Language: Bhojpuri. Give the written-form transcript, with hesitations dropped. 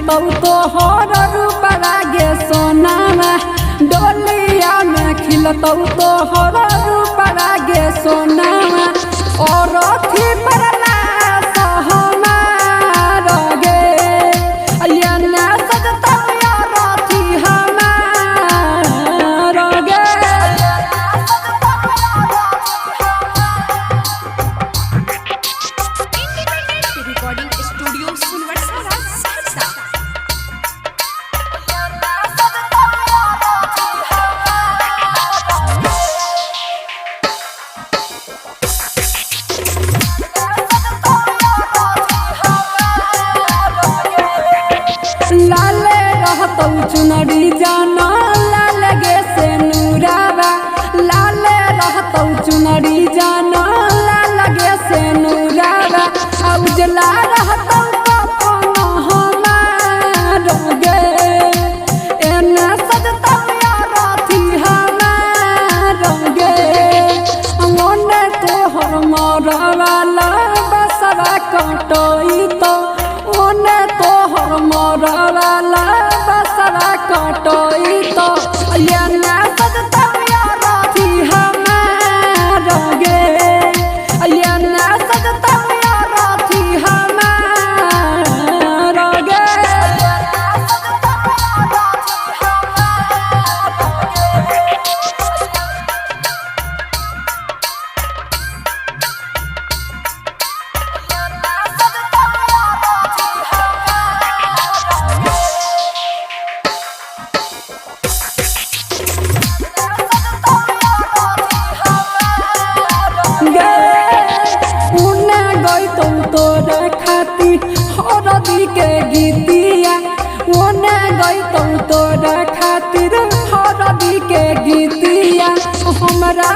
तौ तोहर रूप लागे सोनामा डोलिया में खिलतौ तोहर रूप लागे सोनामा और अथी परला सहमार गे अयना सजतौ यार अथी हमार गे रिकॉर्डिंग स्टूडियो सुनवर्सा सहरसा। लाले रहतौ चुनरी जाना लाल गे से नूराबा लाले रहतौ चुनरी जाना लाल गे से नूराबा उजला रहतौ कपन हमार गे एने सजतौ यार अथी हमार गे ओने तोहर मरवाला बसवा कटई तो ओने तोहर मरवाला बसवा कटई तो एने सजतौ यार अथी हमार गे एने सजतौ यार अथी हमार गे तोरा खातिर हरदी के गीतिया ओने गईतौ तोरा खातिर हरदी के गीतिया हमरा